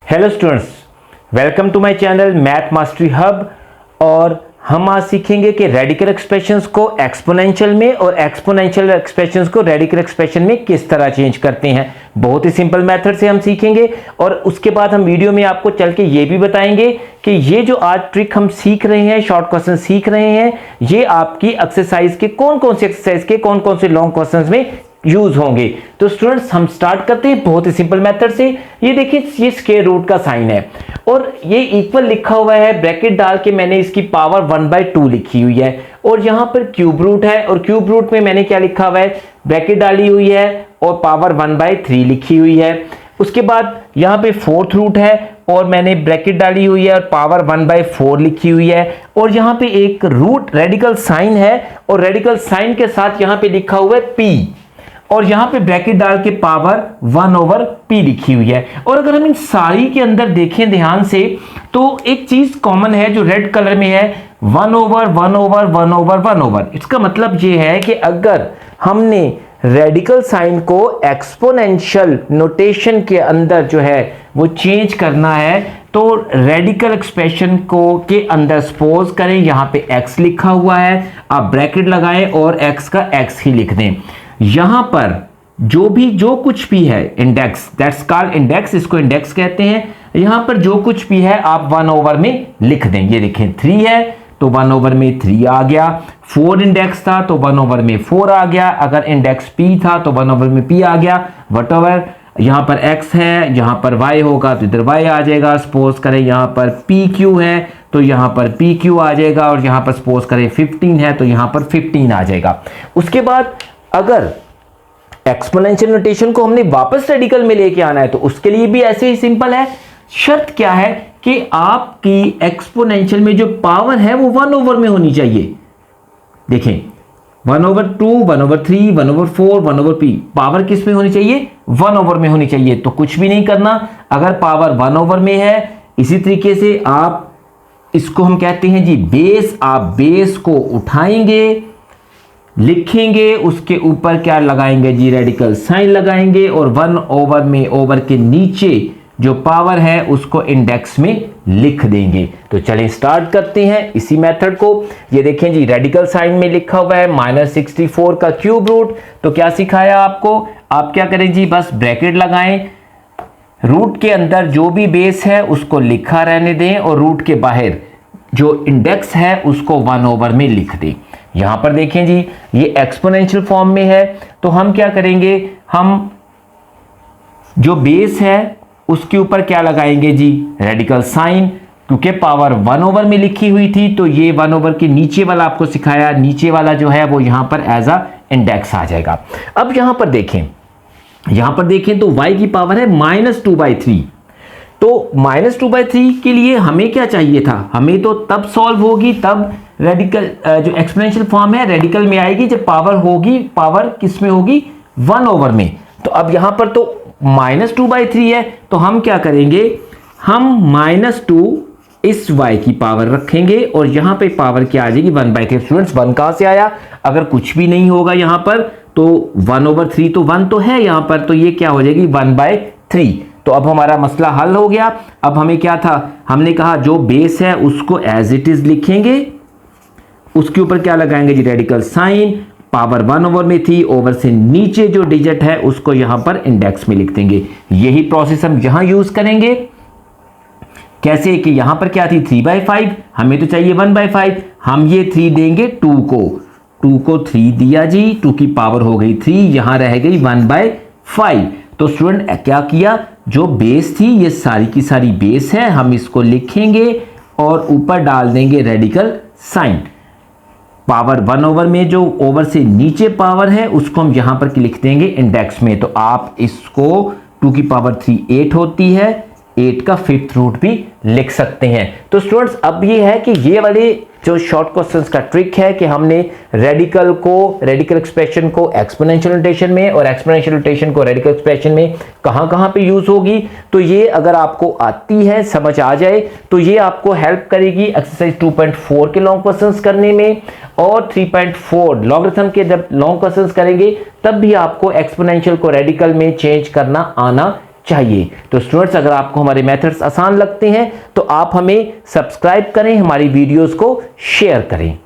Hello students, welcome to my channel math mastery hub. और हम आज सीखेंगे कि रेडिकल एक्सप्रेशंस को एक्सपोनेंशियल में और एक्सपोनेंशियल एक्सप्रेशंस को रेडिकल एक्सप्रेशन में किस तरह चेंज करते हैं। बहुत ही सिंपल मेथड से हम सीखेंगे और उसके बाद हम वीडियो में आपको चल के ये भी बताएंगे कि ये जो आज ट्रिक हम सीख रहे हैं, शॉर्ट क्वेश्चन सीख रहे हैं, ये आपकी एक्सरसाइज के कौन कौन से एक्सरसाइज के कौन कौन से लॉन्ग क्वेश्चंस में यूज होंगे। तो स्टूडेंट्स हम स्टार्ट करते हैं बहुत ही सिंपल मेथड से। ये देखिए, ये स्क्वायर रूट का साइन है और ये इक्वल लिखा हुआ है, ब्रैकेट डाल के मैंने इसकी पावर 1/2 लिखी हुई है और यहां पर क्यूब रूट है और क्यूब रूट में मैंने क्या लिखा हुआ है, ब्रैकेट डाली हुई है और पावर 1/3 लिखी हुई है। उसके बाद यहां पे फोर्थ रूट है और मैंने ब्रैकेट डाली हुई है और पावर 1/4 लिखी हुई है और यहां पे एक रूट रेडिकल साइन है और रेडिकल साइन के साथ यहां पे लिखा हुआ है p और यहां पे ब्रैकेट डाल के पावर 1/p लिखी हुई है। और अगर हम इन सारी के अंदर देखें ध्यान से तो एक चीज कॉमन है जो रेड कलर में है, 1/1/1/1/1। इसका मतलब ये है कि अगर हमने रेडिकल साइन को एक्सपोनेंशियल नोटेशन के अंदर जो है वो चेंज करना है तो रेडिकल एक्सप्रेशन को के अंदर सपोज करें यहां पे x लिखा हुआ है, आप ब्रैकेट लगाएं और x का x ही लिख दें। यहां पर जो कुछ भी है इंडेक्स, दैट्स कॉल्ड इंडेक्स, इसको इंडेक्स कहते हैं। यहां पर जो कुछ भी है आप 1/में लिख दें। ये देखें 3 है तो 1/में 3 आ गया, 4 इंडेक्स था तो 1/में 4 आ गया, अगर इंडेक्स p था तो 1/में p आ गया, वटएवर। यहां पर x है, यहां पर y होगा तो इधर y आ जाएगा। सपोज करें यहां पर pq है तो यहां पर pq आ जाएगा और यहां पर सपोज करें 15 है तो यहां पर 15 आ जाएगा। उसके बाद अगर एक्सपोनेंशियल नोटेशन को हमने वापस रेडिकल में लेके आना है तो उसके लिए भी ऐसे ही सिंपल है। शर्त क्या है कि आपकी एक्सपोनेंशियल में जो पावर है वो 1/, में होनी चाहिए। देखें 1/2, 1/3, 1/4, 1/p, पावर किस में होनी चाहिए, 1/, में होनी चाहिए। तो कुछ भी नहीं करना, अगर पावर 1/, में है इसी तरीके से आप इसको हम कहते हैं जी बेस, आप बेस को उठाएंगे, लिखेंगे, उसके ऊपर क्या लगाएंगे जी, रेडिकल साइन लगाएंगे और 1/, में ओवर के नीचे जो पावर है उसको इंडेक्स में लिख देंगे। तो चलिए स्टार्ट करते हैं इसी मेथड को। ये देखें जी, रेडिकल साइन में लिखा हुआ है -64 का क्यूब रूट। तो क्या सिखाया आपको, आप क्या करें जी, बस ब्रैकेट लगाएं, रूट के अंदर जो भी बेस है उसको लिखा रहने दें और रूट के बाहर जो इंडेक्स है उसको 1/, में लिख दें। यहां पर देखें जी, ये एक्सपोनेंशियल फॉर्म में है तो हम क्या करेंगे, हम जो बेस है उसके ऊपर क्या लगाएंगे जी, रेडिकल साइन। क्योंकि पावर 1/, में लिखी हुई थी तो ये 1/, के नीचे वाला आपको सिखाया, नीचे वाला जो है वो यहां पर एज अ इंडेक्स आ जाएगा। अब यहां पर देखें तो y की पावर है -2/3। तो -2/3 के लिए हमें क्या चाहिए था, हमें तो तब सॉल्व होगी, तब रेडिकल जो एक्सपोनेंशियल फॉर्म है रेडिकल में आएगी जब पावर होगी, पावर किस में होगी, 1/, में। तो अब यहां पर तो -2/3 है तो हम क्या करेंगे, हम -2 इस y की पावर रखेंगे और यहां पे पावर क्या आ जाएगी, 1/3। स्टूडेंट्स 1 कहां से आया, अगर कुछ भी नहीं होगा यहां पर तो 1/3 तो 1 तो है यहां पर, तो ये क्या हो जाएगी 1/3। तो अब हमारा मसला हल हो गया। अब हमें क्या था, हमने कहा जो बेस है उसको एज इट इज लिखेंगे, उसके ऊपर क्या लगाएंगे जी, रेडिकल साइन, पावर 1/, में थी, ओवर से नीचे जो डिजिट है उसको यहां पर इंडेक्स में लिख देंगे। यही प्रोसेस हम यहां यूज करेंगे। कैसे कि यहां पर क्या थी 3/5, हमें तो चाहिए 1/5, हम ये 3 देंगे 2 को 3 दिया जी, 2 की पावर हो गई 3, यहां रह गई 1/5। तो स्टूडेंट क्या किया, जो बेस थी ये सारी की सारी बेस है, हम इसको लिखेंगे और ऊपर डाल देंगे रेडिकल साइन। पावर 1/, में जो ओवर से नीचे पावर है उसको हम यहां पर लिख देंगे इंडेक्स में। तो आप इसको 2 की पावर 3 8 होती है, 8 का 5th रूट भी लिख सकते हैं। तो स्टूडेंट्स अब ये है कि ये वाले जो शॉर्ट क्वेश्चंस का ट्रिक है कि हमने रेडिकल एक्सप्रेशन को एक्सपोनेंशियल नोटेशन में और एक्सपोनेंशियल नोटेशन को रेडिकल एक्सप्रेशन में कहां पे यूज होगी। तो ये अगर आपको आती है, समझ आ जाए तो ये आपको हेल्प करेगी एक्सरसाइज 2.4 के लॉन्ग क्वेश्चंस करने में और 3.4 लॉगरिथम के जब लॉन्ग क्वेश्चंस करेंगे तब भी आपको एक्सपोनेंशियल को रेडिकल में चेंज करना आना चाहिए। तो स्टूडेंट्स, अगर आपको हमारे मेथड्स आसान लगते हैं तो आप हमें सब्सक्राइब करें, हमारी वीडियोस को शेयर करें।